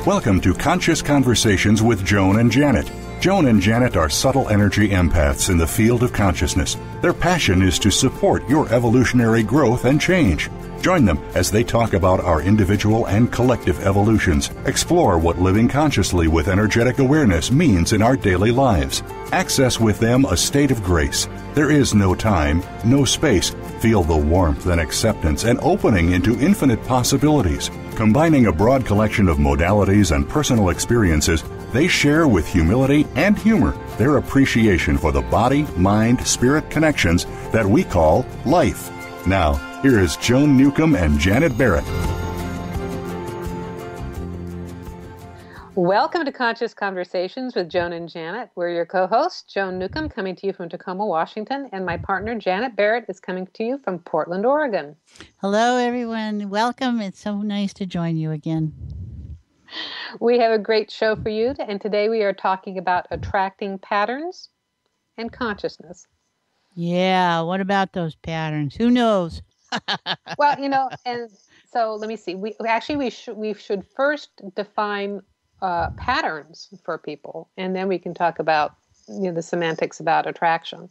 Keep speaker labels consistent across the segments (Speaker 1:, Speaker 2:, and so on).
Speaker 1: Welcome to Conscious Conversations with Joan and Janet. Joan and Janet are subtle energy empaths in the field of consciousness. Their passion is to support your evolutionary growth and change. Join them as they talk about our individual and collective evolutions, explore what living consciously with energetic awareness means in our daily lives. Access with them a state of grace. There is no time, no space. Feel the warmth and acceptance and opening into infinite possibilities. Combining a broad collection of modalities and personal experiences, they share with humility and humor their appreciation for the body, mind, spirit connections that we call life. Now, here is Joan Newcomb and Janet Barrett.
Speaker 2: Welcome to Conscious Conversations with Joan and Janet. We're your co-hosts, Joan Newcomb, coming to you from Tacoma, Washington, and my partner, Janet Barrett, is coming to you from Portland, Oregon.
Speaker 3: Hello, everyone. Welcome. It's so nice to join you again.
Speaker 2: We have a great show for you, and today we are talking about attracting patterns and consciousness.
Speaker 3: Yeah, what about those patterns? Who knows?
Speaker 2: Well, and so let me see. We should first define patterns for people, and then we can talk about the semantics about attraction.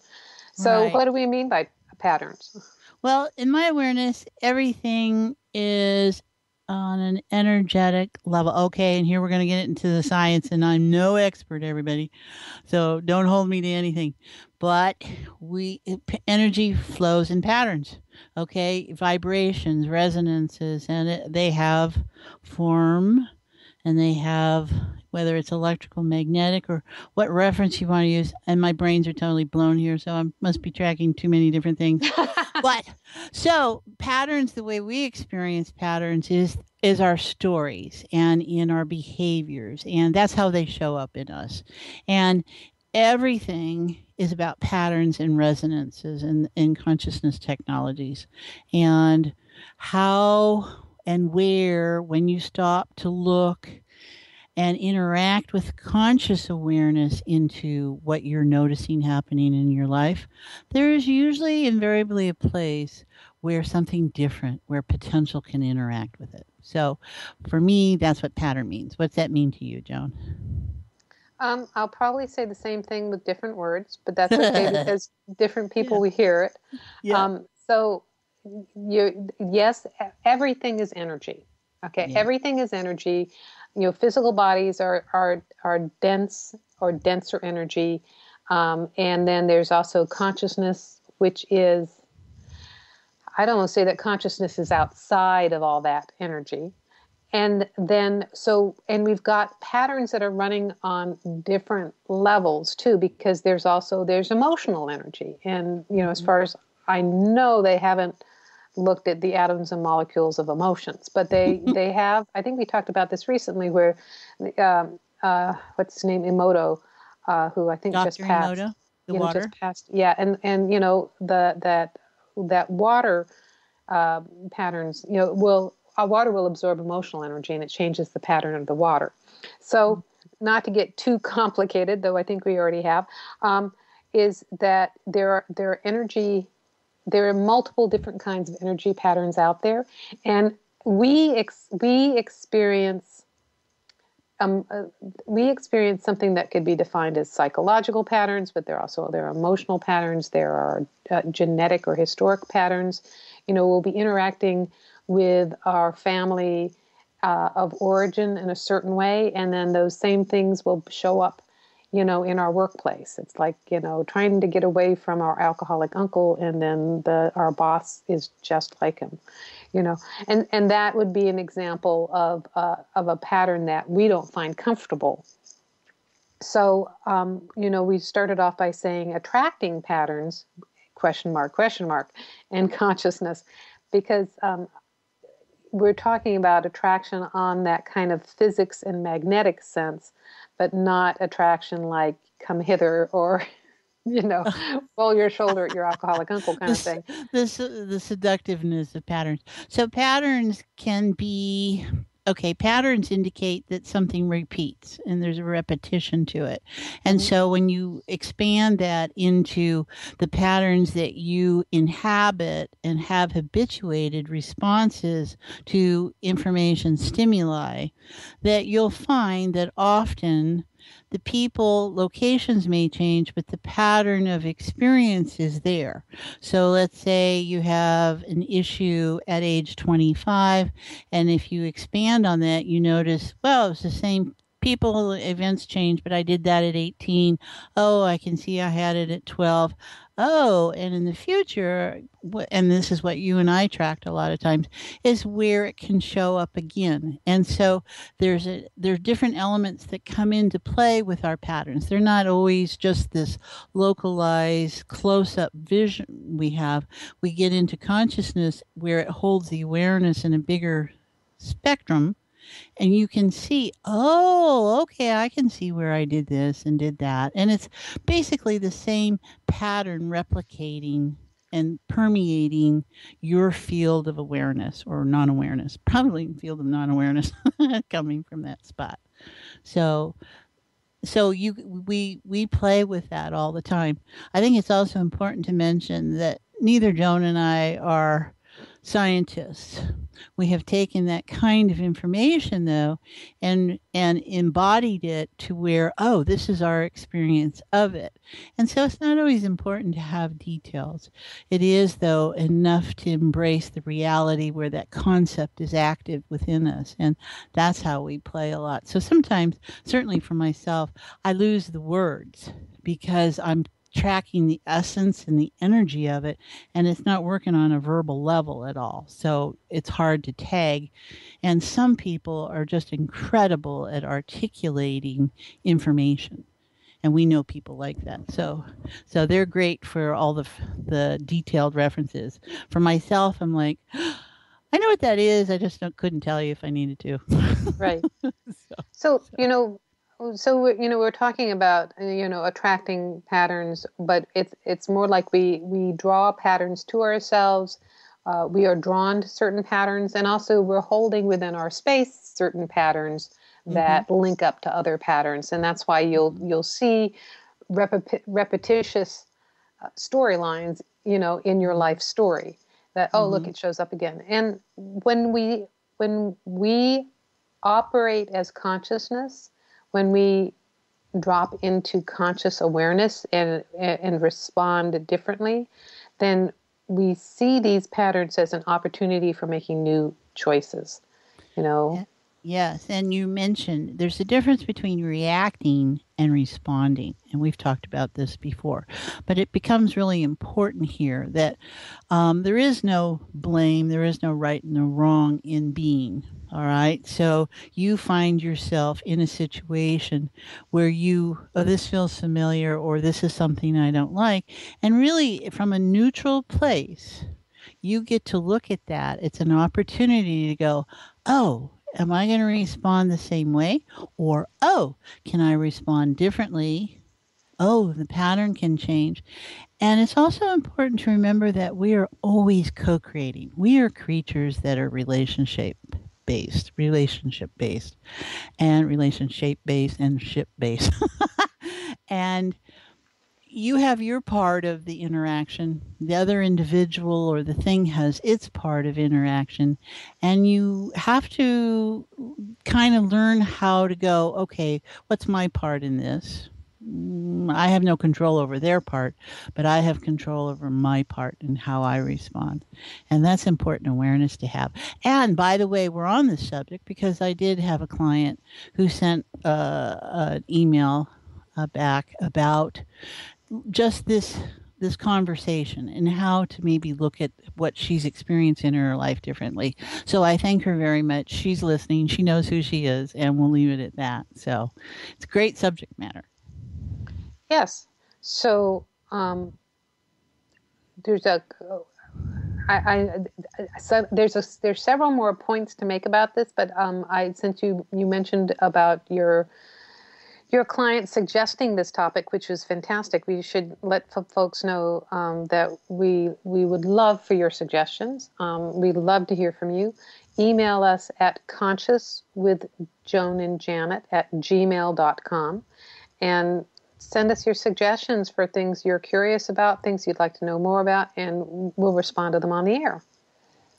Speaker 2: So What do we mean by patterns?
Speaker 3: Well, in my awareness, everything is on an energetic level. Okay, and here we're going to get into the science, and I'm no expert, everybody, so don't hold me to anything. But energy flows in patterns. Okay, vibrations, resonances, and they have form. And they have, whether it's electrical, magnetic, or what reference you want to use. And my brains are totally blown here, so I must be tracking too many different things. But so patterns, the way we experience patterns is our stories and in our behaviors. And that's how they show up in us. And everything is about patterns and resonances in consciousness technologies. And how and where, when you stop to look and interact with conscious awareness into what you're noticing happening in your life, there is usually invariably a place where something different, where potential can interact with it. So for me, that's what pattern means. What's that mean to you, Joan?
Speaker 2: I'll probably say the same thing with different words, but that's okay because different people we hear it. Yeah. Yes, everything is energy. Okay, yeah. Everything is energy. Physical bodies are dense or denser energy, and then there's also consciousness, which is, I don't want to say that consciousness is outside of all that energy, and then we've got patterns that are running on different levels too, because there's emotional energy, and as far as I know, they haven't looked at the atoms and molecules of emotions, but they have. I think we talked about this recently, where what's his name, Emoto, who I think
Speaker 3: Dr.
Speaker 2: just passed.
Speaker 3: Emoto, the water.
Speaker 2: Just passed. Yeah, and that water patterns. Water will absorb emotional energy, and it changes the pattern of the water. So, not to get too complicated, though I think we already have, is that there are energy. There are multiple different kinds of energy patterns out there, and we experience something that could be defined as psychological patterns, but there are emotional patterns. There are genetic or historic patterns. We'll be interacting with our family of origin in a certain way, and then those same things will show up in our workplace. It's like, trying to get away from our alcoholic uncle, and then our boss is just like him, and that would be an example of a pattern that we don't find comfortable. So, we started off by saying attracting patterns, question mark, and consciousness, because we're talking about attraction on that kind of physics and magnetic sense, but not attraction like come hither or, roll your shoulder at your alcoholic uncle kind of thing.
Speaker 3: The seductiveness of patterns. So patterns can be okay, patterns indicate that something repeats and there's a repetition to it. And so when you expand that into the patterns that you inhabit and have habituated responses to information stimuli, that you'll find that often the people, locations may change, but the pattern of experience is there. So let's say you have an issue at age 25, and if you expand on that, you notice, well, it's the same people, events change, but I did that at 18. Oh, I can see I had it at 12. Oh, and in the future, and this is what you and I tracked a lot of times, is where it can show up again. And so there's different elements that come into play with our patterns. They're not always just this localized close-up vision we have. We get into consciousness where it holds the awareness in a bigger spectrum, and you can see, oh, okay, I can see where I did this and did that. And it's basically the same pattern replicating and permeating your field of awareness or non-awareness, probably field of non-awareness coming from that spot. So we play with that all the time. I think it's also important to mention that neither Joan and I are scientists. We have taken that kind of information though and embodied it to where, oh, this is our experience of it. And so it's not always important to have details. It is though enough to embrace the reality where that concept is active within us. And that's how we play a lot. So sometimes, certainly for myself, I lose the words because I'm tracking the essence and the energy of it, and it's not working on a verbal level at all. So it's hard to tag. And some people are just incredible at articulating information. And we know people like that. So they're great for all the detailed references. For myself, I'm like, I know what that is. I just couldn't tell you if I needed to.
Speaker 2: Right. So we're talking about attracting patterns, but it's more like we draw patterns to ourselves. We are drawn to certain patterns, and also we're holding within our space certain patterns that link up to other patterns, and that's why you'll see repetitious storylines, in your life story. That look, it shows up again. And when we operate as consciousness, when we drop into conscious awareness and respond differently, then we see these patterns as an opportunity for making new choices,
Speaker 3: Yeah. Yes, and you mentioned there's a difference between reacting and responding, and we've talked about this before, but it becomes really important here that there is no blame, there is no right and no wrong in being. All right, so you find yourself in a situation where this feels familiar, or this is something I don't like, and really from a neutral place, you get to look at that. It's an opportunity to go, oh, am I going to respond the same way? Or, oh, can I respond differently? Oh, the pattern can change. And it's also important to remember that we are always co-creating. We are creatures that are relationship based, and ship based. And you have your part of the interaction. The other individual or the thing has its part of interaction. And you have to kind of learn how to go, okay, what's my part in this? I have no control over their part, but I have control over my part and how I respond. And that's important awareness to have. And by the way, we're on this subject because I did have a client who sent an email back about just this conversation and how to maybe look at what she's experienced in her life differently. So I thank her very much. She's listening. She knows who she is, and we'll leave it at that. So it's a great subject matter.
Speaker 2: Yes. So there's there's several more points to make about this, but since you mentioned about your client suggesting this topic, which was fantastic, we should let folks know that we would love for your suggestions. We'd love to hear from you. email us at consciouswithjoanandjanet@gmail.com and send us your suggestions for things you're curious about, things you'd like to know more about, and we'll respond to them on the air.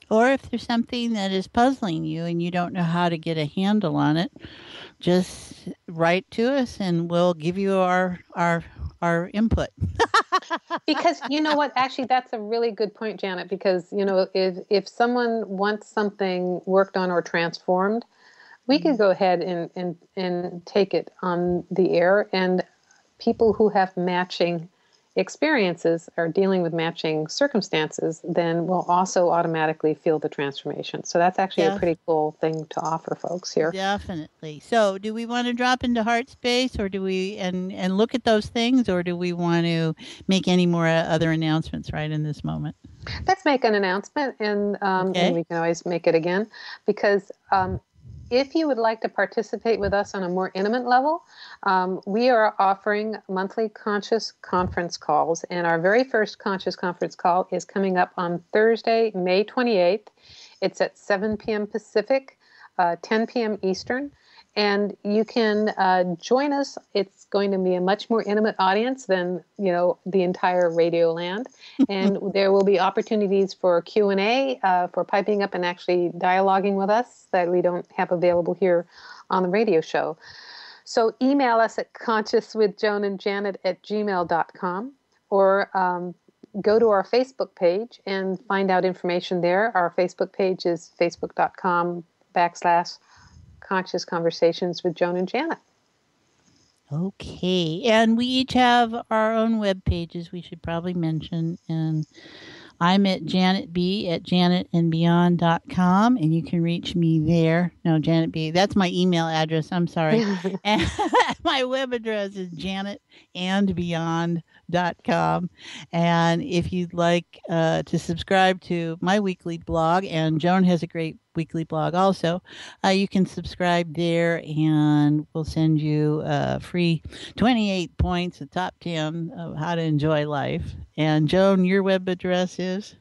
Speaker 3: Or if there's something that is puzzling you and you don't know how to get a handle on it, just write to us and we'll give you our input.
Speaker 2: Because you know what, actually that's a really good point, Janet, because if someone wants something worked on or transformed, we could go ahead and take it on the air, and people who have matching experiences or dealing with matching circumstances then will also automatically feel the transformation. So that's actually a pretty cool thing to offer folks here.
Speaker 3: Definitely. So do we want to drop into heart space, or do we and look at those things, or do we want to make any more other announcements right in this moment?
Speaker 2: Let's make an announcement, and we can always make it again, because if you would like to participate with us on a more intimate level, we are offering monthly conscious conference calls. And our very first conscious conference call is coming up on Thursday, May 28th. It's at 7 p.m. Pacific, 10 p.m. Eastern. And you can join us. It's going to be a much more intimate audience than, the entire radio land. And there will be opportunities for Q&A, for piping up and actually dialoguing with us that we don't have available here on the radio show. So email us at consciouswithjoanandjanet@gmail.com, or go to our Facebook page and find out information there. Our Facebook page is facebook.com/Conscious Conversations with Joan and Janet.
Speaker 3: Okay. And we each have our own web pages we should probably mention. And I'm at Janet B at janetandbeyond.com, and you can reach me there. No, Janet B, that's my email address. I'm sorry. And my web address is janetandbeyond.com. And if you'd like to subscribe to my weekly blog, and Joan has a great weekly blog also, you can subscribe there, and we'll send you free 28 points, the top 10 of how to enjoy life. And Joan, your web address is?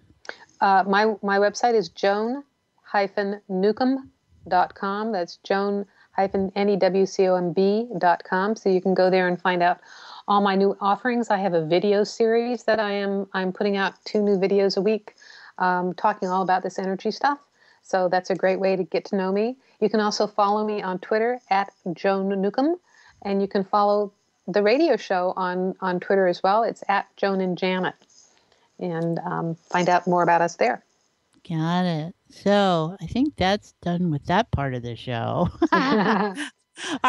Speaker 2: My website is joan-newcomb.com. That's joan-newcomb.com. So you can go there and find out all my new offerings. I have a video series that I'm putting out 2 new videos a week, talking all about this energy stuff. So that's a great way to get to know me. You can also follow me on Twitter at Joan Newcomb, and you can follow the radio show on Twitter as well. It's at Joan and Janet, and find out more about us there.
Speaker 3: Got it. So I think that's done with that part of the show. Are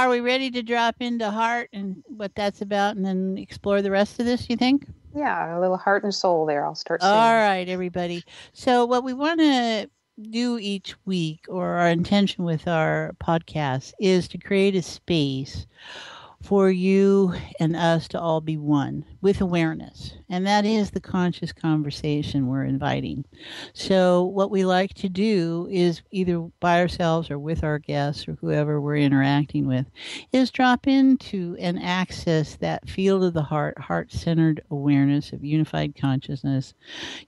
Speaker 3: we ready to drop into heart and what that's about, and then explore the rest of this, you think?
Speaker 2: Yeah, a little heart and soul there. I'll start saying.
Speaker 3: All right, everybody. So what we want to do each week, or our intention with our podcast, is to create a space for you and us to all be one with awareness. And that is the conscious conversation we're inviting. So what we like to do is, either by ourselves or with our guests or whoever we're interacting with, is drop into and access that field of the heart, heart-centered awareness of unified consciousness.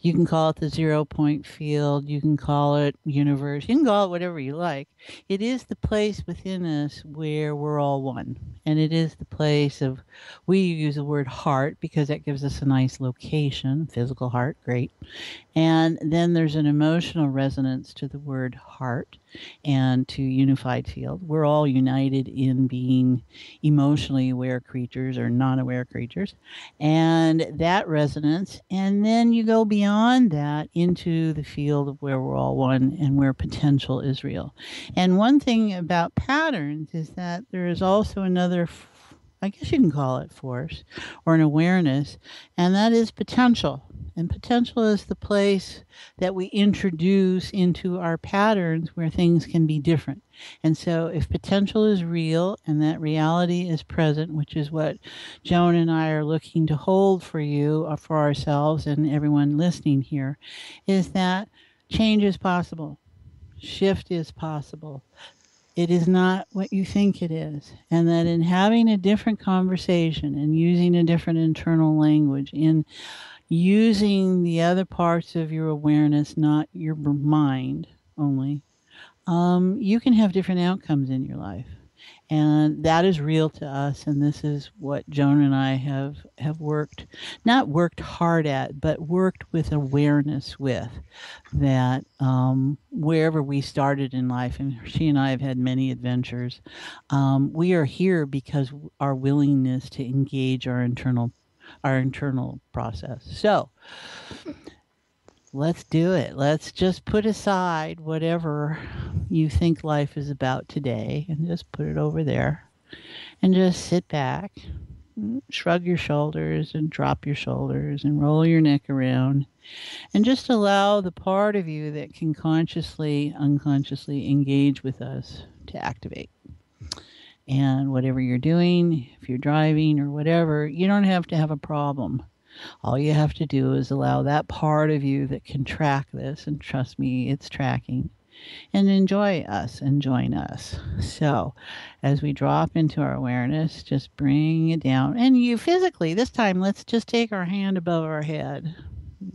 Speaker 3: You can call it the 0 point field. You can call it universe. You can call it whatever you like. It is the place within us where we're all one. And it is the place of, we use the word heart because that gives us a nice location, physical heart, great. And then there's an emotional resonance to the word heart and to unified field. We're all united in being emotionally aware creatures or non-aware creatures. And that resonance, and then you go beyond that into the field of where we're all one and where potential is real. And one thing about patterns is that there is also another, I guess you can call it force or an awareness, and that is potential. And potential is the place that we introduce into our patterns where things can be different. And so if potential is real and that reality is present, which is what Joan and I are looking to hold for you, for ourselves and everyone listening here, is that change is possible. Shift is possible. It is not what you think it is. And that in having a different conversation and using a different internal language, in using the other parts of your awareness, not your mind only, you can have different outcomes in your life. And that is real to us. And this is what Joan and I have worked, not worked hard at, but worked with awareness with that wherever we started in life, and she and I have had many adventures, we are here because our willingness to engage our internal process. So let's do it. Let's just put aside whatever you think life is about today and just put it over there and just sit back, shrug your shoulders and drop your shoulders and roll your neck around and just allow the part of you that can consciously, unconsciously engage with us to activate. And whatever you're doing, if you're driving or whatever, you don't have to have a problem. All you have to do is allow that part of you that can track this, and trust me, it's tracking, and enjoy us and join us. So as we drop into our awareness, just bring it down. And you physically, this time, let's just take our hand above our head.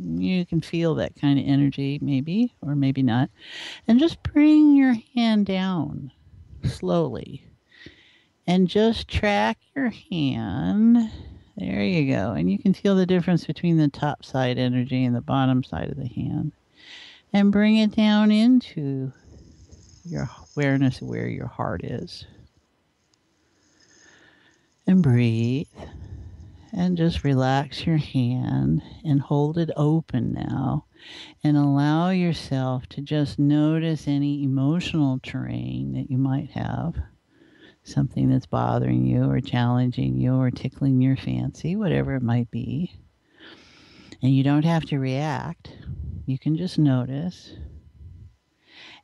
Speaker 3: You can feel that kind of energy, maybe, or maybe not. And just bring your hand down slowly. And just track your hand. There you go. And you can feel the difference between the top side energy and the bottom side of the hand. And bring it down into your awareness of where your heart is. And breathe. And just relax your hand and hold it open now. And allow yourself to just notice any emotional terrain that you might have. Something that's bothering you or challenging you or tickling your fancy, whatever it might be. And you don't have to react. You can just notice.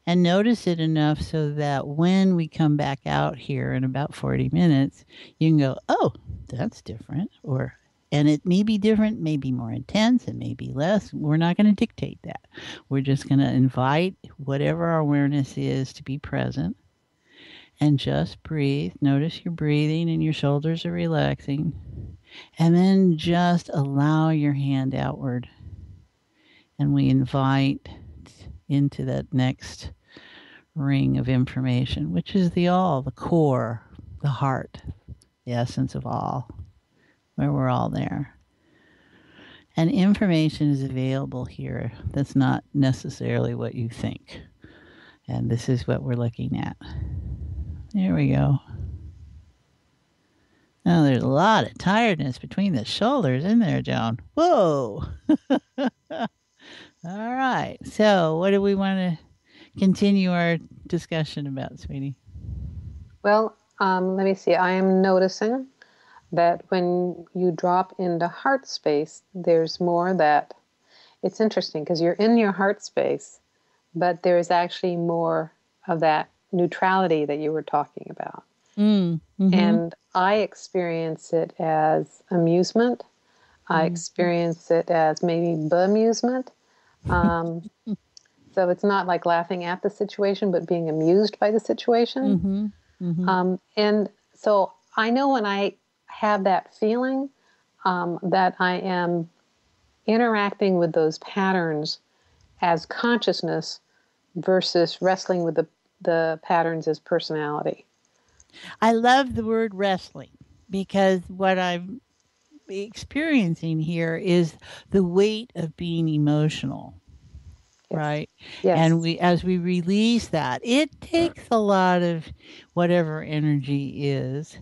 Speaker 3: And notice it enough so that when we come back out here in about 40 minutes, you can go, oh, that's different. And it may be different, may be more intense, it may be less. We're not going to dictate that. We're just going to invite whatever our awareness is to be present. And just breathe. Notice you're breathing and your shoulders are relaxing. And then just allow your hand outward. And we invite into that next ring of information, which is the all, the core, the heart, the essence of all, where we're all there. And information is available here that's not necessarily what you think. And this is what we're looking at. There we go. Now there's a lot of tiredness between the shoulders, isn't there, Joan? Whoa! All right. So what do we want to continue our discussion about, sweetie?
Speaker 2: Well, let me see. I am noticing that when you drop into heart space, there's more that... It's interesting because you're in your heart space, but there's actually more of that neutrality that you were talking about.
Speaker 3: Mm-hmm.
Speaker 2: And I experience it as amusement. I experience it as maybe bemusement. So it's not like laughing at the situation, but being amused by the situation. And so I know when I have that feeling that I am interacting with those patterns as consciousness versus wrestling with the patterns as personality.
Speaker 3: I love the word wrestling because what I'm experiencing here is the weight of being emotional. Yes. Right?
Speaker 2: Yes.
Speaker 3: And as we release that, it takes a lot of whatever energy is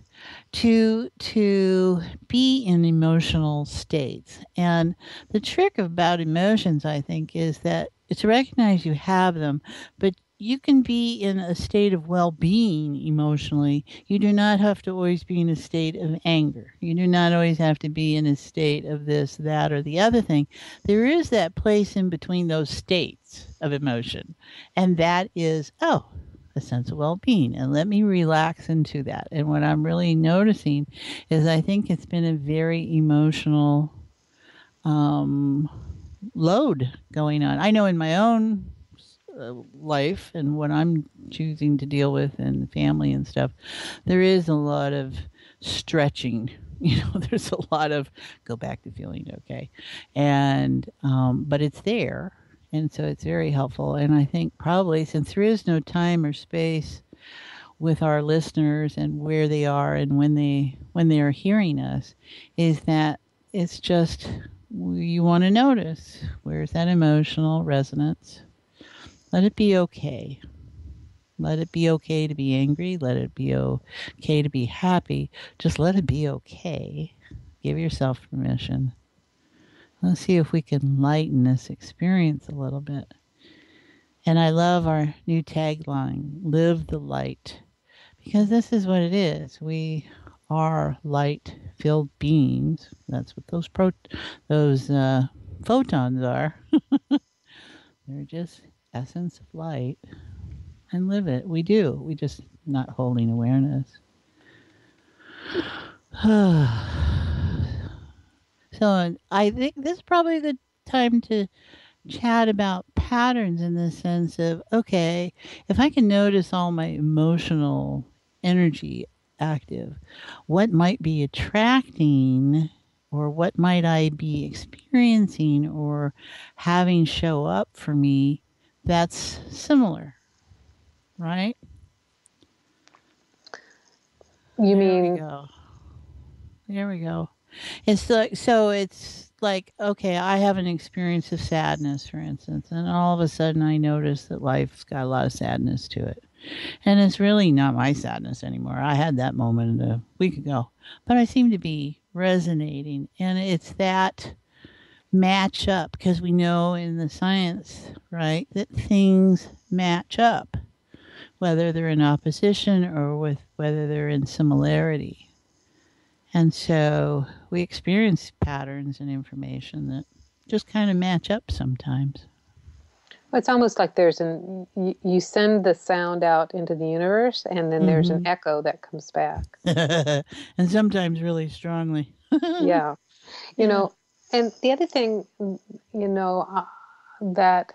Speaker 3: to be in emotional states. And the trick about emotions, I think, is that it's to recognize you have them, but you can be in a state of well-being emotionally. You do not have to always be in a state of anger. You do not always have to be in a state of this, that, or the other thing. There is that place in between those states of emotion. And that is, a sense of well-being. And let me relax into that. And what I'm really noticing is I think it's been a very emotional load going on. I know in my own life and what I'm choosing to deal with and family and stuff, there is a lot of stretching. There's a lot of go back to feeling okay. And, but it's there And so it's very helpful. And I think probably since there is no time or space with our listeners and where they are and when they are hearing us, is that it's just you want to notice where's that emotional resonance. Let it be okay. Let it be okay to be angry. Let it be okay to be happy. Just let it be okay. Give yourself permission. Let's see if we can lighten this experience a little bit. And I love our new tagline, live the light, because this is what it is. We are light-filled beings. That's what those photons are. They're just essence of light. And live it. We do. We just not holding awareness. So I think this is probably the time to chat about patterns in the sense of, okay, if I can notice all my emotional energy active, what might be attracting or what might I be experiencing or having show up for me that's similar, right?
Speaker 2: You
Speaker 3: There we
Speaker 2: mean,
Speaker 3: go. There we go. It's like, so it's like, okay, I have an experience of sadness, for instance, and all of a sudden I notice that life's got a lot of sadness to it. And it's really not my sadness anymore. I had that moment a week ago, but I seem to be resonating. And it's that match up because we know in the science, right, that things match up, whether they're in opposition or with whether they're in similarity. And so we experience patterns and information that just kind of match up sometimes.
Speaker 2: it's almost like you send the sound out into the universe, and then there's an echo that comes back.
Speaker 3: And sometimes really strongly.
Speaker 2: Yeah. You
Speaker 3: Yeah.
Speaker 2: know, and the other thing, that,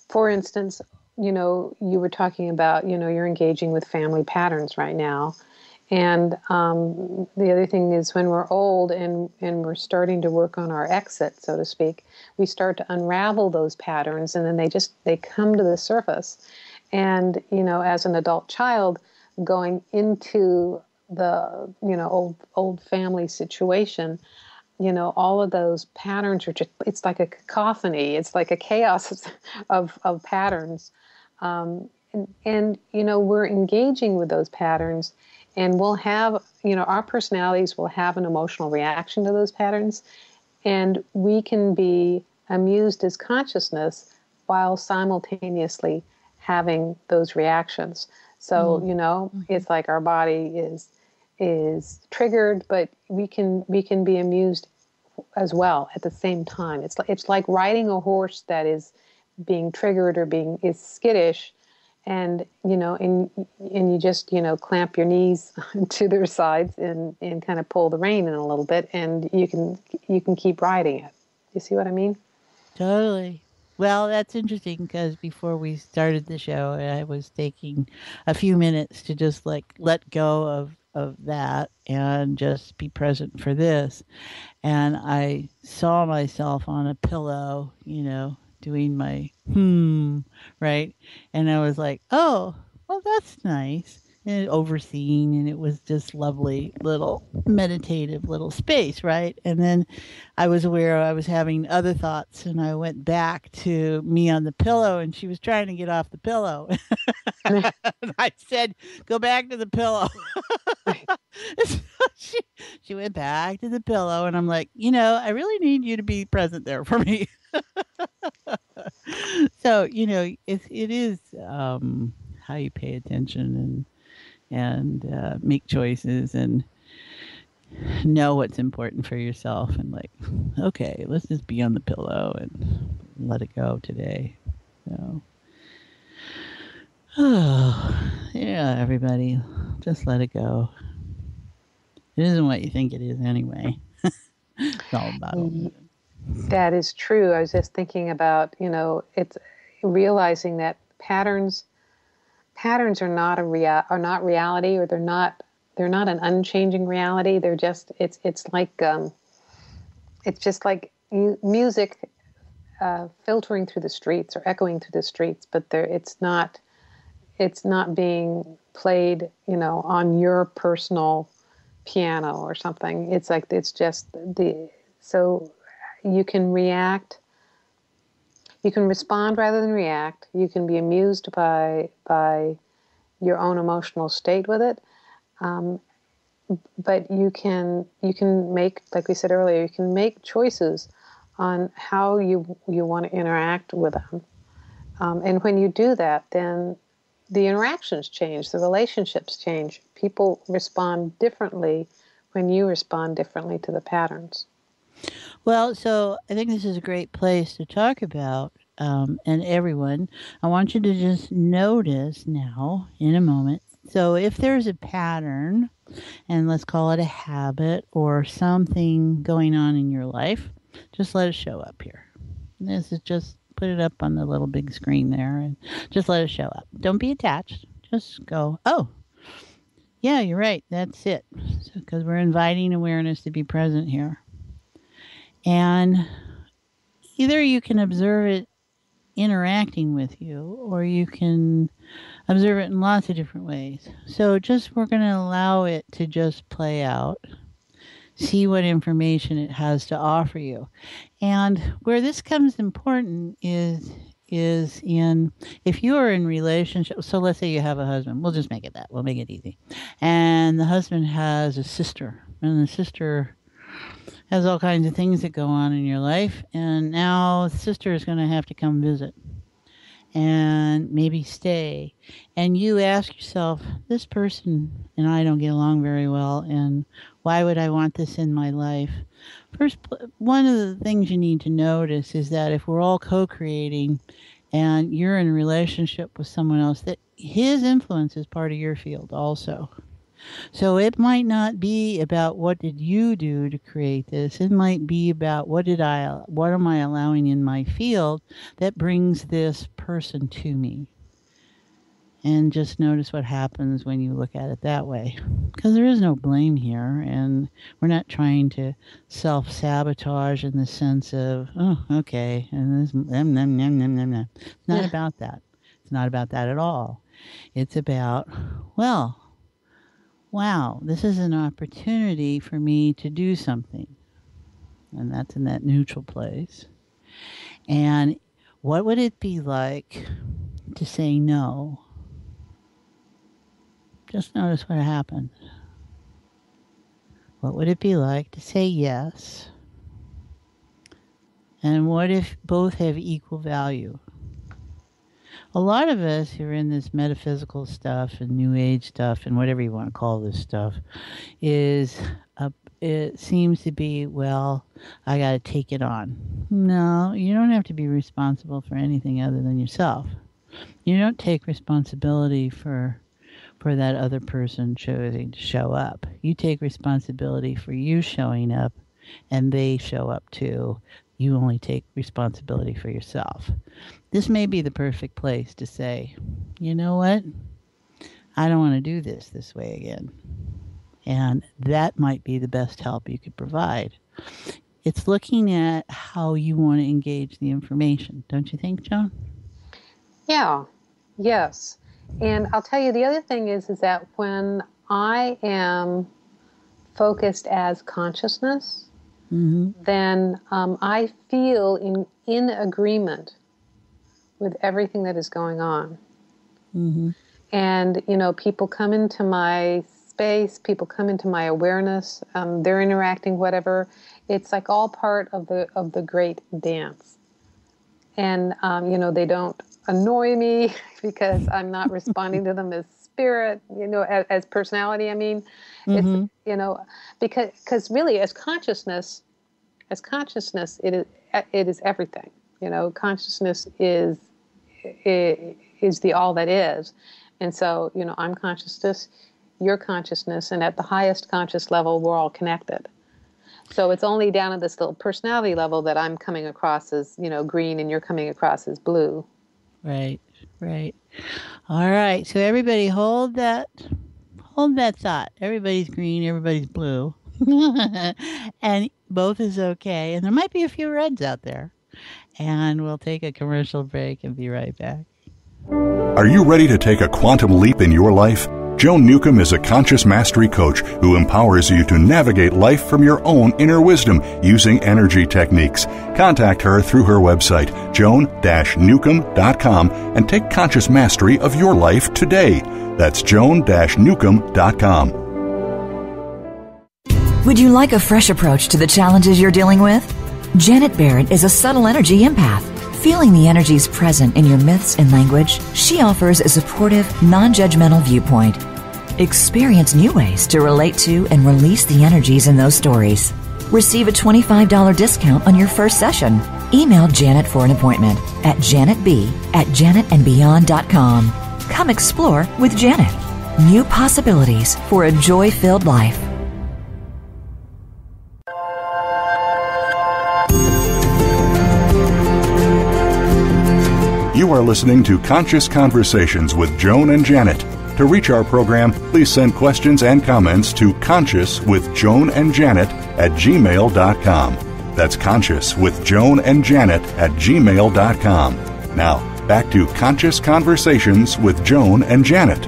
Speaker 2: for instance, you were talking about, you're engaging with family patterns right now. And the other thing is when we're old and we're starting to work on our exit, so to speak, we start to unravel those patterns, and then they come to the surface. And, as an adult child going into the, old family situation, all of those patterns are just, it's like a cacophony. It's like a chaos of patterns. We're engaging with those patterns, and we'll have, our personalities will have an emotional reaction to those patterns, and we can be amused as consciousness while simultaneously having those reactions. So, it's like our body is triggered, but we can be amused as well at the same time. It's like riding a horse that is being triggered or is skittish, and you just clamp your knees to their sides and kind of pull the rein in a little bit, and you can keep riding it. You see what I mean?
Speaker 3: Totally. Well, that's interesting because before we started the show, I was taking a few minutes to just like let go of that and just be present for this. And I saw myself on a pillow, doing my right? And I was like, oh, well, that's nice. And overseeing, and it was just lovely little meditative little space, right? And then I was aware I was having other thoughts, and I went back to me on the pillow, and she was trying to get off the pillow. I said, go back to the pillow. So she went back to the pillow, and I'm like, I really need you to be present there for me. So, it is how you pay attention and make choices and know what's important for yourself, and like, okay, let's just be on the pillow and let it go today. So, yeah, everybody, just let it go. It isn't what you think it is anyway. It's all about it.
Speaker 2: That is true. I was just thinking about, it's realizing that patterns are not are not reality, or they're not an unchanging reality. They're just it's just like music filtering through the streets or echoing through the streets, but it's not being played, on your personal piano or something. It's like it's just so you can react. You can respond rather than react. You can be amused by your own emotional state with it. But you can make, like we said earlier, you can make choices on how you want to interact with them. And when you do that, then the interactions change, the relationships change. People respond differently when you respond differently to the patterns.
Speaker 3: Well, so I think this is a great place to talk about, and everyone, I want you to just notice now in a moment. So if there's a pattern, and let's call it a habit or something going on in your life, just let it show up here. This is just put it up on the little big screen there and just let it show up. Don't be attached. Just go, oh, yeah, you're right. That's it. Because we're inviting awareness to be present here. And either you can observe it interacting with you, or you can observe it in lots of different ways. So we're going to allow it to just play out, see what information it has to offer you. And where this comes important is in, if you are in relationship, so let's say you have a husband, we'll just make it that, we'll make it easy. And the husband has a sister, and the sister has all kinds of things that go on in your life, and now the sister is going to have to come visit and maybe stay. And you ask yourself, this person and I don't get along very well, and why would I want this in my life? First, one of the things you need to notice is that if we're all co-creating and you're in a relationship with someone else, that his influence is part of your field also. So it might not be about what did you do to create this. It might be about what am I allowing in my field that brings this person to me. And just notice what happens when you look at it that way. Because there is no blame here, and we're not trying to self-sabotage in the sense of, oh, okay, and this, It's not about that. It's not about that at all. It's about, well, wow, this is an opportunity for me to do something. And that's in that neutral place. And what would it be like to say no? Just notice what happens. What would it be like to say yes? And what if both have equal value? A lot of us who are in this metaphysical stuff and New Age stuff and whatever you want to call this stuff it seems to be, well, I got to take it on. No, you don't have to be responsible for anything other than yourself. You don't take responsibility for that other person choosing to show up. You take responsibility for you showing up, and they show up too. You only take responsibility for yourself. This may be the perfect place to say, you know what? I don't want to do this way again. And that might be the best help you could provide. It's looking at how you want to engage the information. Don't you think, Joan?
Speaker 2: Yeah. Yes. And I'll tell you, the other thing is that when I am focused as consciousness, then I feel in agreement with everything that is going on. And, people come into my space, people come into my awareness, they're interacting, whatever. It's like all part of the great dance. And, they don't annoy me because I'm not responding to them as spirit, as personality. I mean, it's, because really as consciousness, it is everything. Consciousness is the all that is. And so, I'm consciousness, you're consciousness, and at the highest conscious level, we're all connected. So it's only down at this little personality level that I'm coming across as, green and you're coming across as blue.
Speaker 3: Right. All right. So everybody hold that thought. Everybody's green, everybody's blue. And both is okay. And there might be a few reds out there. And we'll take a commercial break and be right back.
Speaker 1: Are you ready to take a quantum leap in your life? Joan Newcomb is a conscious mastery coach who empowers you to navigate life from your own inner wisdom using energy techniques. Contact her through her website, joan-newcomb.com, and take conscious mastery of your life today. That's joan-newcomb.com.
Speaker 4: Would you like a fresh approach to the challenges you're dealing with? Janet Barrett is a subtle energy empath. Feeling the energies present in your myths and language, she offers a supportive, non-judgmental viewpoint. Experience new ways to relate to and release the energies in those stories. Receive a $25 discount on your first session. Email Janet for an appointment at janetb@janetandbeyond.com. Come explore with Janet. New possibilities for a joy-filled life.
Speaker 1: You are listening to Conscious Conversations with Joan and Janet. To reach our program, please send questions and comments to consciouswithjoanandjanet@gmail.com. That's consciouswithjoanandjanet@gmail.com. Now, back to Conscious Conversations with Joan and Janet.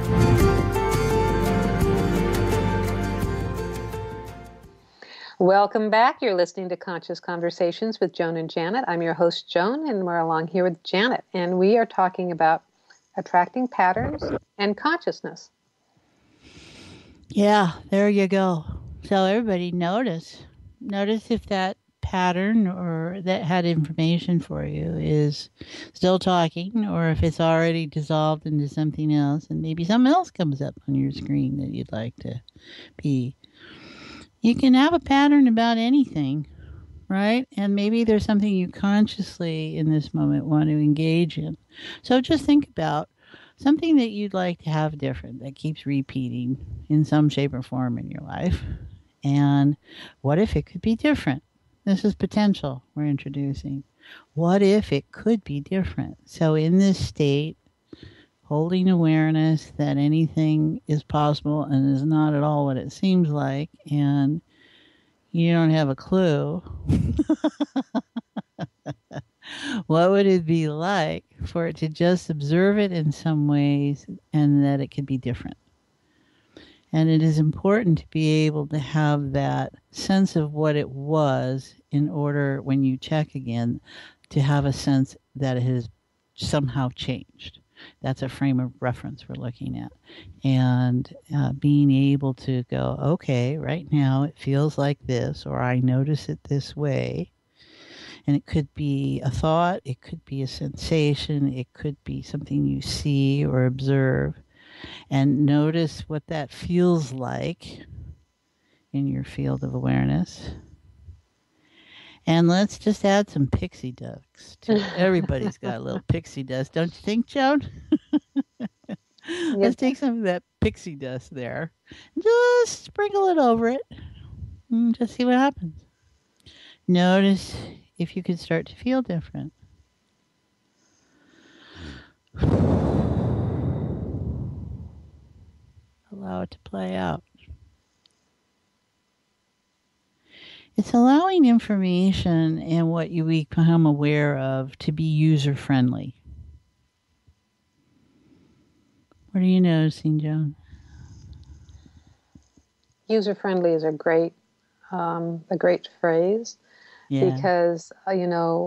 Speaker 2: Welcome back. You're listening to Conscious Conversations with Joan and Janet. I'm your host, Joan, and we're along here with Janet. And we are talking about attracting patterns and consciousness.
Speaker 3: Yeah, there you go. So everybody notice if that pattern or that had information for you is still talking, or if it's already dissolved into something else, and maybe something else comes up on your screen that you'd like to be. You can have a pattern about anything, right? And maybe there's something you consciously in this moment want to engage in. So just think about something that you'd like to have different that keeps repeating in some shape or form in your life. And what if it could be different? This is potential we're introducing. What if it could be different? So in this state, holding awareness that anything is possible and is not at all what it seems like, and you don't have a clue. What would it be like for it to just observe it in some ways and that it could be different? And it is important to be able to have that sense of what it was in order, when you check again, to have a sense that it has somehow changed. That's a frame of reference we're looking at. And being able to go, okay, right now it feels like this, or I notice it this way. And it could be a thought, it could be a sensation, it could be something you see or observe. And notice what that feels like in your field of awareness. And let's just add some pixie dust to it. Everybody's got a little pixie dust, don't you think, Joan? Let's take some of that pixie dust there. Just sprinkle it over it. And just see what happens. Notice if you could start to feel different. Allow it to play out. It's allowing information and what you become aware of to be user-friendly. What are you noticing, Joan?
Speaker 2: User-friendly is a great phrase, because if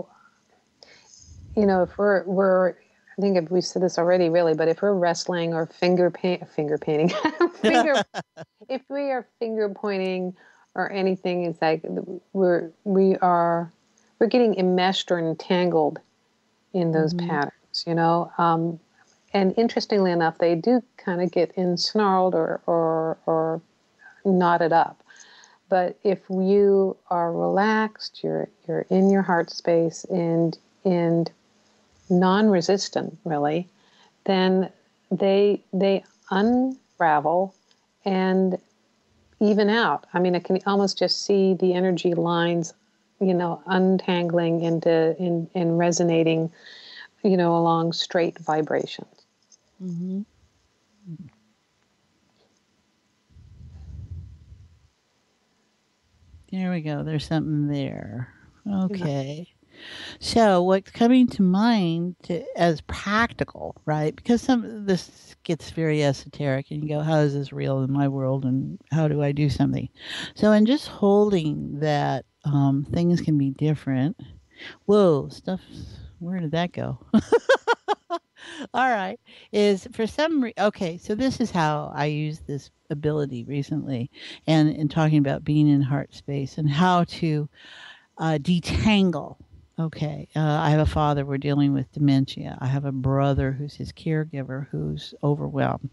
Speaker 2: we're I think if we said this already, really, but if we're wrestling or finger painting, if we are finger pointing or anything, it's like we're getting enmeshed or entangled in those patterns, and interestingly enough, they do kind of get ensnarled or knotted up. But if you are relaxed, you're in your heart space and non-resistant, really, then they unravel and even out. I mean, I can almost just see the energy lines, untangling and resonating, along straight vibrations.
Speaker 3: Mm-hmm. There we go. There's something there. Okay. So what's coming to mind as practical, right? Because some of this gets very esoteric and you go, how is this real in my world and how do I do something? So in just holding that things can be different. Whoa, stuff, where did that go? All right. Is for some okay, so this is how I use this ability recently and in talking about being in heart space and how to detangle. Okay. I have a father, we're dealing with dementia. I have a brother who's his caregiver who's overwhelmed.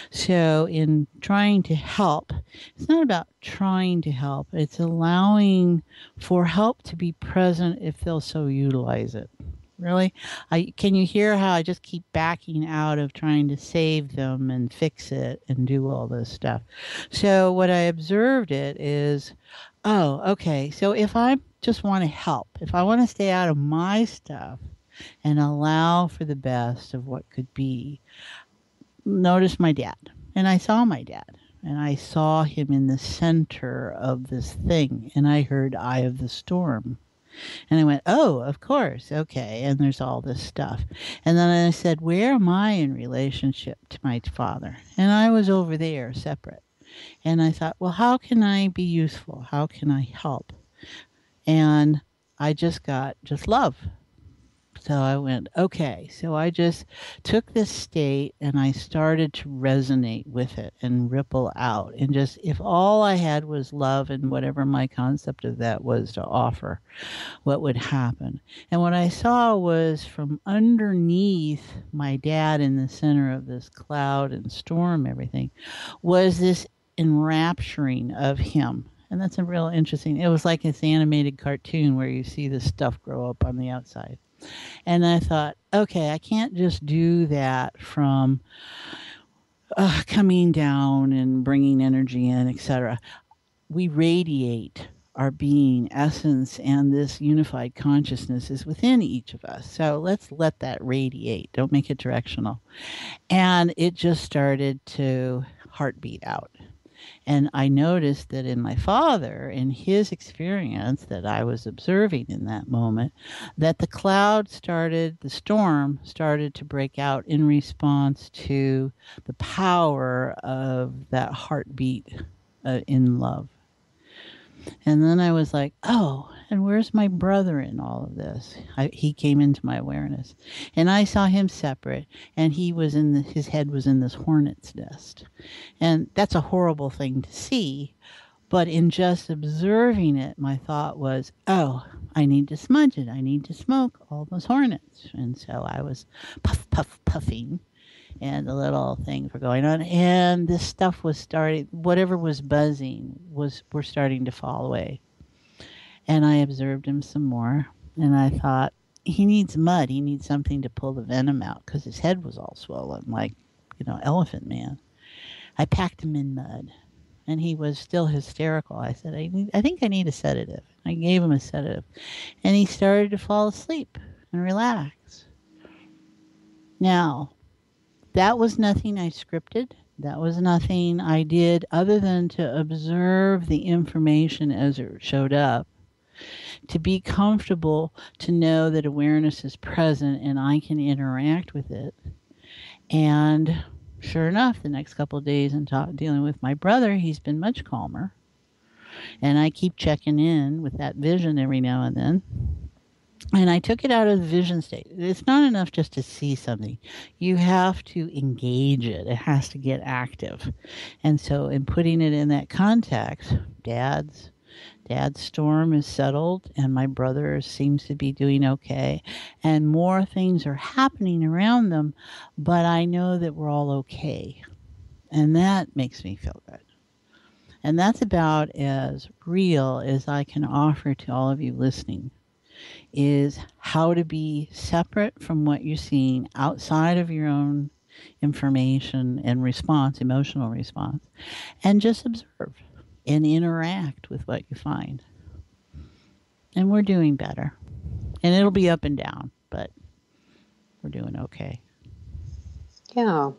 Speaker 3: So, in trying to help, it's not about trying to help, it's allowing for help to be present if they'll so utilize it. Really? Can you hear how I just keep backing out of trying to save them and fix it and do all this stuff? So, what I observed it is, oh, okay. So if I just want to help, if I want to stay out of my stuff and allow for the best of what could be, notice my dad. And I saw my dad. And I saw him in the center of this thing. And I heard Eye of the Storm. And I went, oh, of course. Okay. And there's all this stuff. And then I said, where am I in relationship to my father? And I was over there separate. And I thought, well, how can I be useful? How can I help? And I just got just love. So I went, okay. So I just took this state and I started to resonate with it and ripple out. And just, if all I had was love and whatever my concept of that was to offer, what would happen? And what I saw was from underneath my dad in the center of this cloud and storm, everything, was this enrapturing of him. And that's a real interesting, it was like this animated cartoon where you see this stuff grow up on the outside. And I thought, okay, I can't just do that from coming down and bringing energy in, etc. We radiate our being, essence, and this unified consciousness is within each of us. So let's let that radiate. Don't make it directional. And it just started to heartbeat out. And I noticed that in my father, in his experience that I was observing in that moment, that the storm started to break out in response to the power of that heartbeat in love. And then I was like, oh, and where's my brother in all of this? He came into my awareness. And I saw him separate, and his head was in this hornet's nest. And that's a horrible thing to see. But in just observing it, my thought was, oh, I need to smudge it. I need to smoke all those hornets. And so I was puffing. And the little things were going on, and this stuff was starting, whatever was buzzing were starting to fall away. And I observed him some more, and I thought, he needs mud, he needs something to pull the venom out, because his head was all swollen, like, Elephant Man. I packed him in mud, and he was still hysterical. I said, I think I need a sedative. I gave him a sedative, and he started to fall asleep and relax. Now, that was nothing I scripted. That was nothing I did other than to observe the information as it showed up, to be comfortable to know that awareness is present and I can interact with it. And sure enough, the next couple of days in dealing with my brother, he's been much calmer. And I keep checking in with that vision every now and then. And I took it out of the vision state. It's not enough just to see something. You have to engage it. It has to get active. And so in putting it in that context, Dad's storm is settled, and my brother seems to be doing okay. And more things are happening around them, but I know that we're all okay. And that makes me feel good. And that's about as real as I can offer to all of you listening, is how to be separate from what you're seeing outside of your own information and response, emotional response, and just observe and interact with what you find. And we're doing better. And it'll be up and down, but we're doing okay.
Speaker 2: Yeah.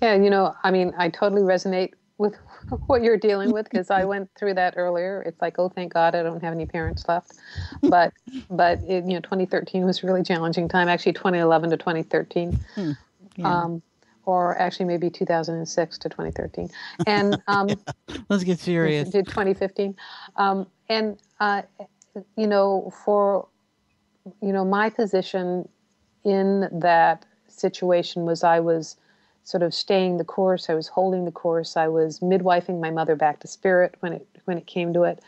Speaker 2: Yeah, I totally resonate with what you're dealing with, because I went through that earlier. It's like, oh, thank God I don't have any parents left. But 2013 was a really challenging time. Actually, 2011 to 2013.
Speaker 3: Yeah.
Speaker 2: Or actually maybe 2006 to 2013. And
Speaker 3: Let's get serious.
Speaker 2: did 2015. And for my position in that situation was, I was sort of staying the course. I was holding the course. I was midwifing my mother back to spirit when it came to it.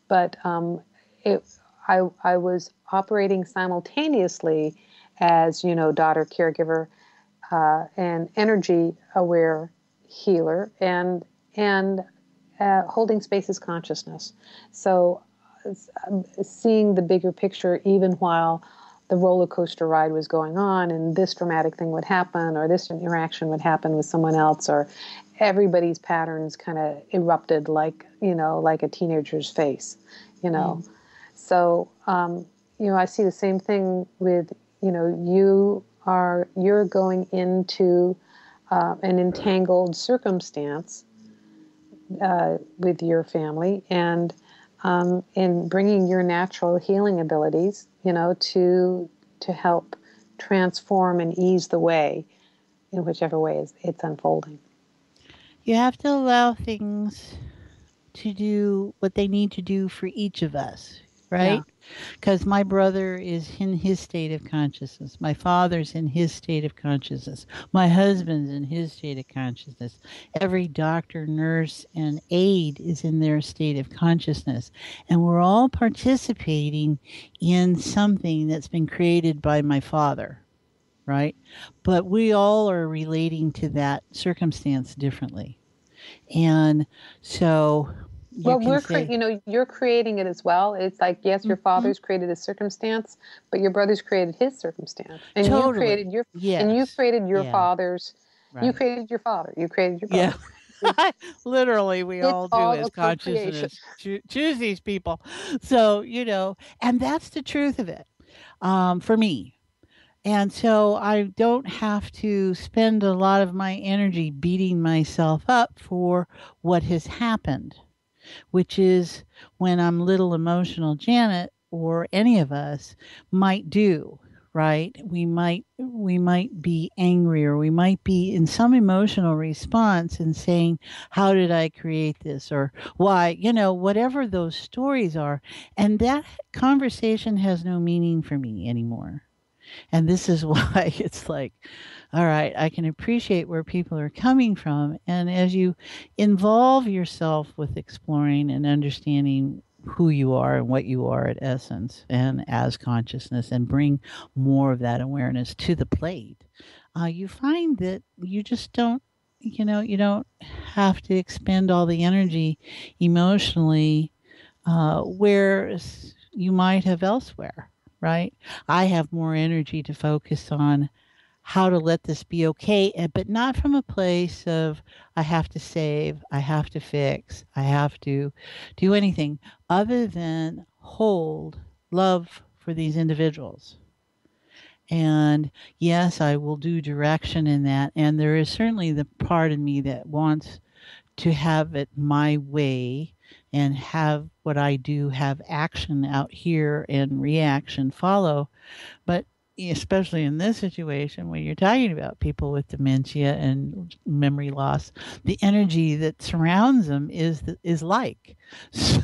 Speaker 2: But I was operating simultaneously as daughter, caregiver, and energy aware healer, and holding space as consciousness. So seeing the bigger picture, even while the roller coaster ride was going on, and this dramatic thing would happen, or this interaction would happen with someone else, or everybody's patterns kind of erupted like a teenager's face, So I see the same thing with you're going into an entangled circumstance with your family, and in bringing your natural healing abilities, to help transform and ease the way in whichever way it's unfolding.
Speaker 3: You have to allow things to do what they need to do for each of us, right? Because my brother is in his state of consciousness. My father's in his state of consciousness. My husband's in his state of consciousness. Every doctor, nurse, and aide is in their state of consciousness. And we're all participating in something that's been created by my father, right? But we all are relating to that circumstance differently. And so
Speaker 2: you're creating it as well. It's like, yes, your father's created a circumstance, but your brother's created his circumstance, and you created your father's. Right. You created your father. You created your brother.
Speaker 3: Yeah. Literally, we all do as consciousness. Choose these people. So, and that's the truth of it for me. And so I don't have to spend a lot of my energy beating myself up for what has happened, which is when I'm little emotional Janet, or any of us might do, right? We might be angry, or we might be in some emotional response and saying, how did I create this? Or why, whatever those stories are. And that conversation has no meaning for me anymore. And this is why it's like, all right, I can appreciate where people are coming from. And as you involve yourself with exploring and understanding who you are and what you are at essence and as consciousness, and bring more of that awareness to the plate, you find that you just don't, you don't have to expend all the energy emotionally where you might have elsewhere. Right? I have more energy to focus on how to let this be okay, but not from a place of I have to save, I have to fix, I have to do anything other than hold love for these individuals. And yes, I will do direction in that. And there is certainly the part of me that wants to have it my way and have what I do have action out here and reaction follow. But especially in this situation when you're talking about people with dementia and memory loss, the energy that surrounds them is like. So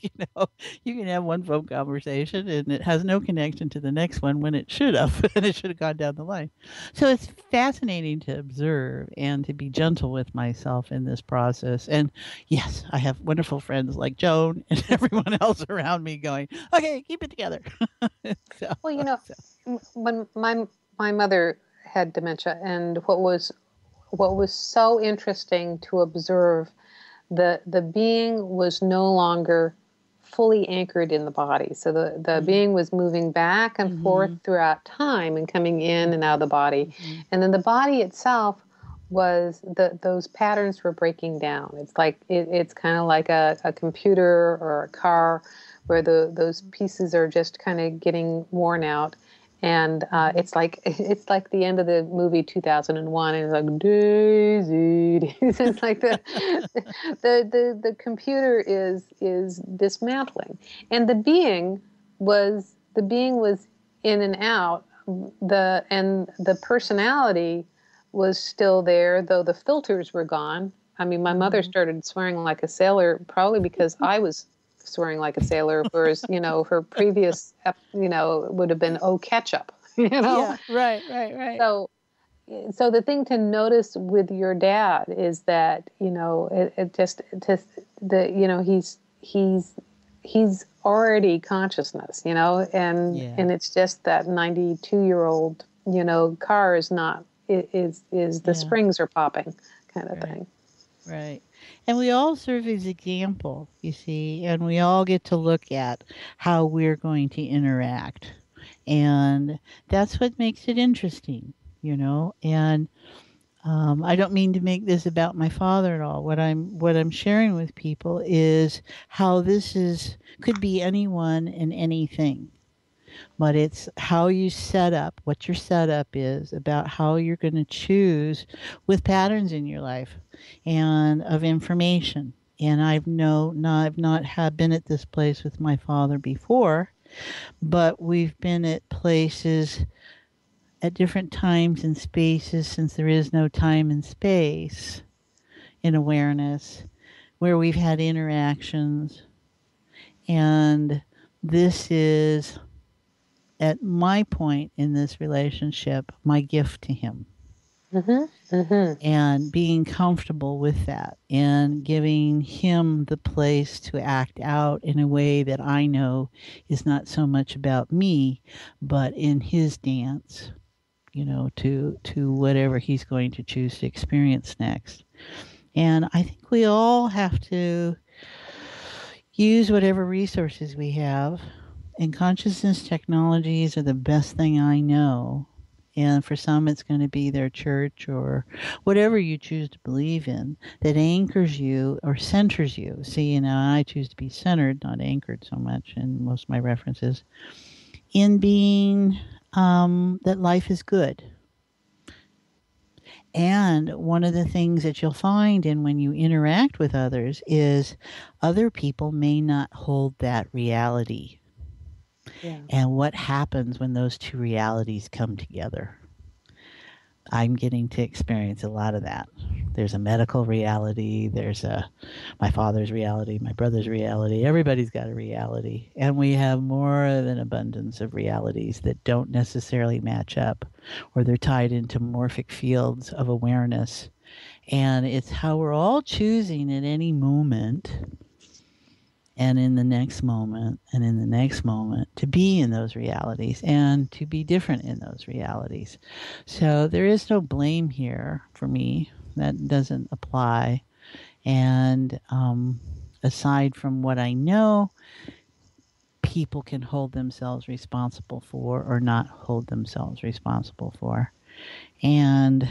Speaker 3: you can have one phone conversation and it has no connection to the next one when it should have, and it should have gone down the line. So it's fascinating to observe and to be gentle with myself in this process. And yes, I have wonderful friends like Joan and everyone else around me going, okay, keep it together.
Speaker 2: When my mother had dementia, and what was so interesting to observe, the being was no longer fully anchored in the body. So the being was moving back and forth throughout time and coming in and out of the body. And then the body itself was, those patterns were breaking down. It's like it's kind of like a computer or a car where those pieces are just kind of getting worn out. And it's like the end of the movie 2001, and it's like Daisy. It's like the computer is dismantling, and the being was in and out. The personality was still there, though the filters were gone. I mean, my mother started swearing like a sailor, probably because I was swearing like a sailor, whereas, her previous, would have been, oh, ketchup,
Speaker 3: Yeah, right.
Speaker 2: So the thing to notice with your dad is that, he's already consciousness, and it's just that 92-year-old, car is not, is the springs are popping kind of thing.
Speaker 3: Right. And we all serve as example, you see, and we all get to look at how we're going to interact. And that's what makes it interesting, and I don't mean to make this about my father at all. What I'm sharing with people is how could be anyone and anything. But it's how you set up, what your setup is, about how you're going to choose with patterns in your life and of information. And I've not have been at this place with my father before, but we've been at places at different times and spaces, since there is no time and space in awareness, where we've had interactions. And this is, at my point in this relationship, my gift to him. And being comfortable with that and giving him the place to act out in a way that I know is not so much about me, but in his dance, to whatever he's going to choose to experience next. And I think we all have to use whatever resources we have. And consciousness technologies are the best thing I know. And for some, it's going to be their church or whatever you choose to believe in that anchors you or centers you. See, I choose to be centered, not anchored so much in most of my references, in being that life is good. And one of the things that you'll find in when you interact with others is other people may not hold that reality. Yeah. And what happens when those two realities come together? I'm getting to experience a lot of that. There's a medical reality. There's my father's reality, my brother's reality. Everybody's got a reality. And we have more of an abundance of realities that don't necessarily match up, or they're tied into morphic fields of awareness. And it's how we're all choosing at any moment and in the next moment and in the next moment to be in those realities and to be different in those realities. So there is no blame here for me. That doesn't apply. And aside from what I know, people can hold themselves responsible for or not hold themselves responsible for. And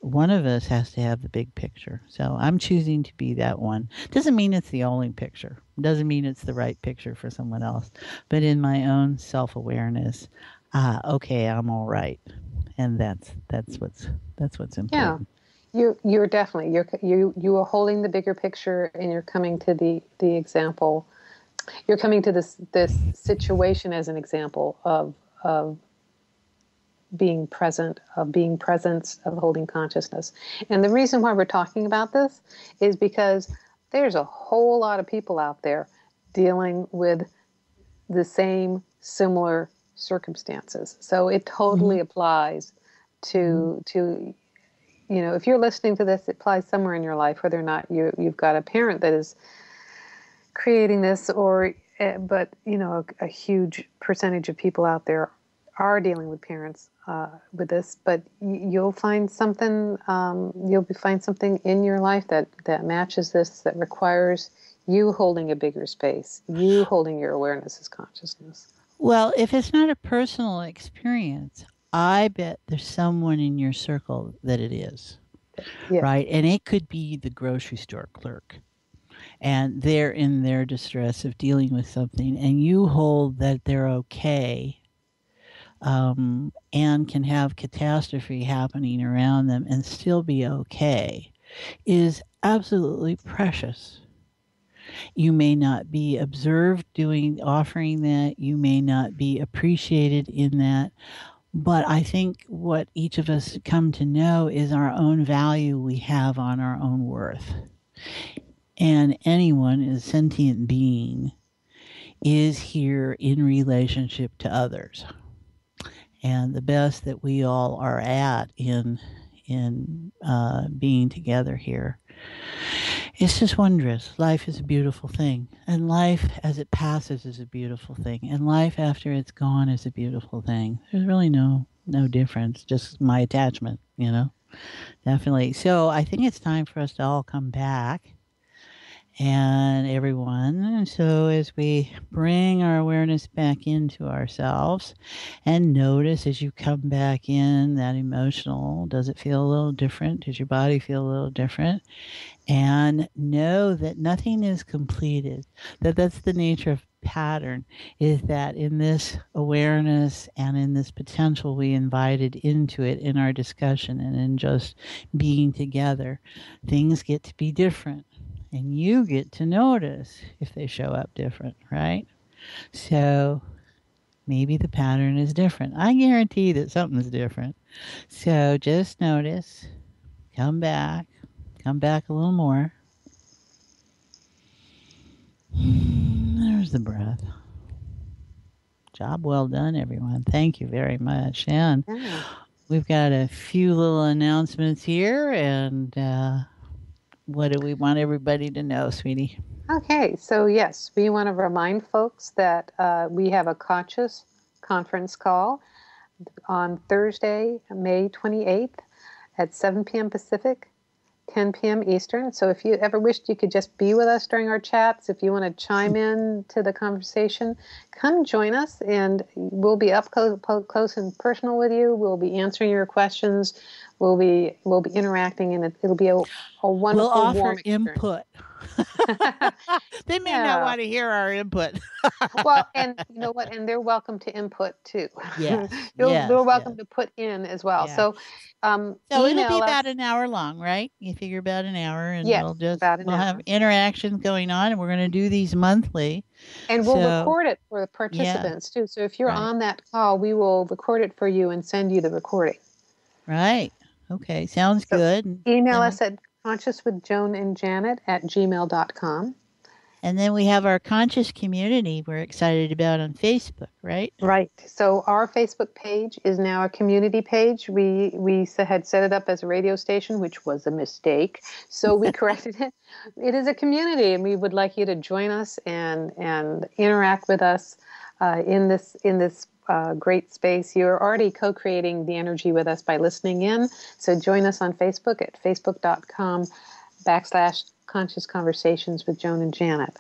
Speaker 3: one of us has to have the big picture. So I'm choosing to be that one. Doesn't mean it's the only picture. Doesn't mean it's the right picture for someone else. But in my own self-awareness, okay, I'm all right. And that's what's important.
Speaker 2: Yeah. You're definitely you are holding the bigger picture, and you're coming to the example. You're coming to this situation as an example of being present, of holding consciousness. And the reason why we're talking about this is because there's a whole lot of people out there dealing with the same similar circumstances. So it totally applies to if you're listening to this, it applies somewhere in your life, whether or not you've got a parent that is creating this, but a huge percentage of people out there are dealing with parents with this, but you'll find something. You'll find something in your life that matches this, that requires you holding a bigger space, you holding your awareness as consciousness.
Speaker 3: Well, if it's not a personal experience, I bet there's someone in your circle that it is, right? And it could be the grocery store clerk, and they're in their distress of dealing with something, and you hold that they're okay. and can have catastrophe happening around them and still be okay is absolutely precious. You may not be observed offering that. You may not be appreciated in that. But I think what each of us come to know is our own value we have on our own worth. And anyone is sentient being is here in relationship to others. And the best that we all are at in being together here. It's just wondrous. Life is a beautiful thing. And life as it passes is a beautiful thing. And life after it's gone is a beautiful thing. There's really no difference, just my attachment, Definitely. So I think it's time for us to all come back. And everyone. And so as we bring our awareness back into ourselves and notice as you come back in that emotional, does it feel a little different? Does your body feel a little different? And know that nothing is completed, that's the nature of pattern, is that in this awareness and in this potential we invited into it in our discussion and in just being together, things get to be different. And you get to notice if they show up different, right? So maybe the pattern is different. I guarantee that something's different. So just notice, come back a little more. There's the breath. Job well done, everyone. Thank you very much. And we've got a few little announcements here, and what do we want everybody to know, sweetie?
Speaker 2: Okay, so yes, we want to remind folks that we have a conscious conference call on Thursday, May 28th at 7 p.m. Pacific, 10 p.m. Eastern. So if you ever wished you could just be with us during our chats, if you want to chime in to the conversation, come join us and we'll be up close and personal with you. We'll be answering your questions. We'll be interacting, and it'll be a wonderful,
Speaker 3: we'll offer
Speaker 2: warm
Speaker 3: input. They may not want to hear our input.
Speaker 2: Well, and you know what? And they're welcome to input too.
Speaker 3: Yes,
Speaker 2: they're welcome to put in as well.
Speaker 3: Yeah.
Speaker 2: So,
Speaker 3: so it'll be about an hour long, right? You figure about an hour, and we'll have interactions going on, and we're going to do these monthly.
Speaker 2: And we'll record it for the participants too. So if you're on that call, we will record it for you and send you the recording.
Speaker 3: Right. Okay. Sounds good.
Speaker 2: Email us at consciouswithjoanandjanet@gmail.com.
Speaker 3: And then we have our conscious community we're excited about on Facebook, right?
Speaker 2: Right. So our Facebook page is now a community page. We had set it up as a radio station, which was a mistake. So we corrected it. It is a community, and we would like you to join us and interact with us in this great space. You're already co-creating the energy with us by listening in. So join us on Facebook at facebook.com/Conscious Conversations with Joan and Janet.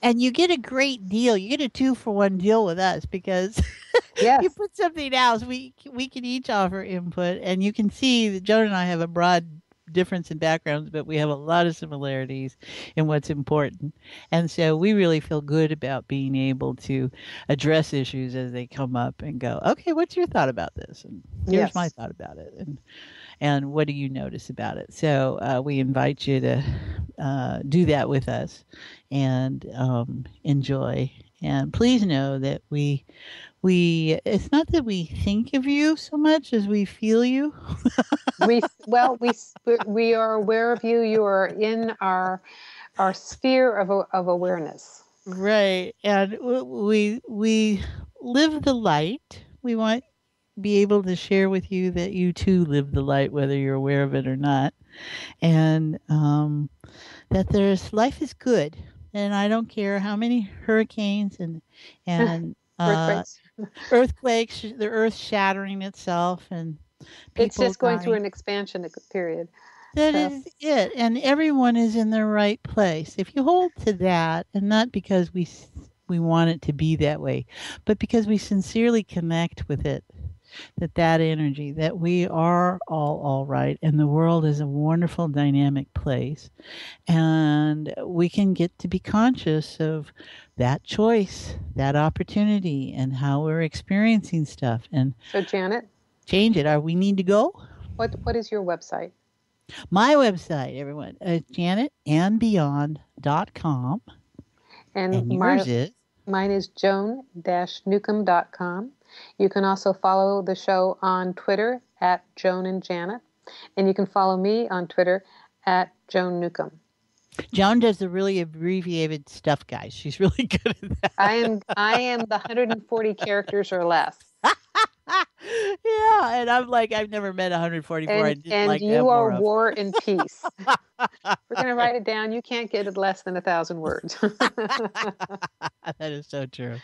Speaker 3: And you get a great deal. You get a 2-for-1 deal with us because you put something else. We can each offer input, and you can see that Joan and I have a broad difference in backgrounds, but we have a lot of similarities in what's important. And so we really feel good about being able to address issues as they come up and go, okay, what's your thought about this? And here's my thought about it. And what do you notice about it? So we invite you to do that with us and enjoy. And please know that we it's not that we think of you so much as we feel you.
Speaker 2: we are aware of you. You are in our sphere of awareness.
Speaker 3: Right. And we live the light. We want to be able to share with you that you too live the light, whether you're aware of it or not. And that life is good. And I don't care how many hurricanes and earthquakes, the earth shattering itself, and
Speaker 2: it's just going through an expansion period.
Speaker 3: That is it. And everyone is in the right place. If you hold to that, and not because we want it to be that way, but because we sincerely connect with it, that energy, that we are all right, and the world is a wonderful, dynamic place, and we can get to be conscious of that choice, that opportunity, and how we're experiencing stuff, and
Speaker 2: So, Janet,
Speaker 3: change it. We need to go?
Speaker 2: what is your website?
Speaker 3: My website, everyone, is janetandbeyond.com. And yours is?
Speaker 2: Mine is joan-newcomb.com. You can also follow the show on Twitter at Joan and Janet. And you can follow me on Twitter at Joan Newcomb.
Speaker 3: Joan does the really abbreviated stuff, guys. She's really good at that.
Speaker 2: I am the 140 characters or less.
Speaker 3: Yeah, and I'm like, I've never met 144.
Speaker 2: And,
Speaker 3: I didn't like
Speaker 2: you are War and Peace. We're going to write it down. You can't get it less than 1,000 words.
Speaker 3: That is so true.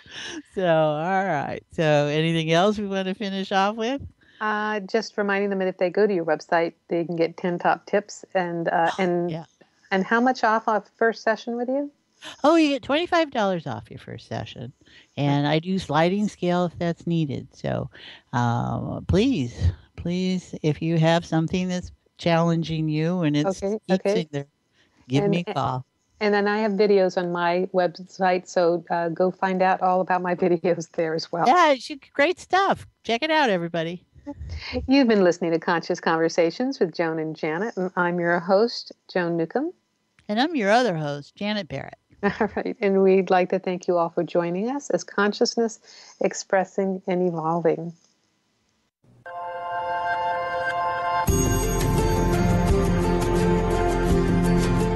Speaker 3: So, all right. So, anything else we want to finish off with?
Speaker 2: Just reminding them that if they go to your website, they can get 10 top tips and how much off a first session with you?
Speaker 3: Oh, you get $25 off your first session. And I do sliding scale if that's needed. So please, if you have something that's challenging you and it's in there, give me a call.
Speaker 2: And then I have videos on my website, so go find out all about my videos there as well.
Speaker 3: Yeah, great stuff. Check it out, everybody.
Speaker 2: You've been listening to Conscious Conversations with Joan and Janet, and I'm your host, Joan Newcomb.
Speaker 3: And I'm your other host, Janet Barrett.
Speaker 2: All right, and we'd like to thank you all for joining us as consciousness expressing and evolving.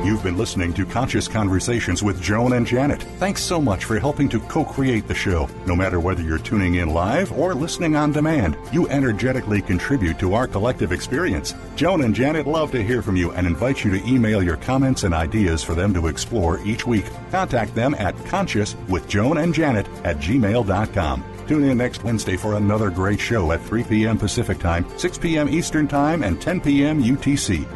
Speaker 1: You've been listening to Conscious Conversations with Joan and Janet. Thanks so much for helping to co-create the show. No matter whether you're tuning in live or listening on demand, you energetically contribute to our collective experience. Joan and Janet love to hear from you and invite you to email your comments and ideas for them to explore each week. Contact them at consciouswithjoanandjanet@gmail.com. Tune in next Wednesday for another great show at 3 p.m. Pacific Time, 6 p.m. Eastern Time, and 10 p.m. UTC.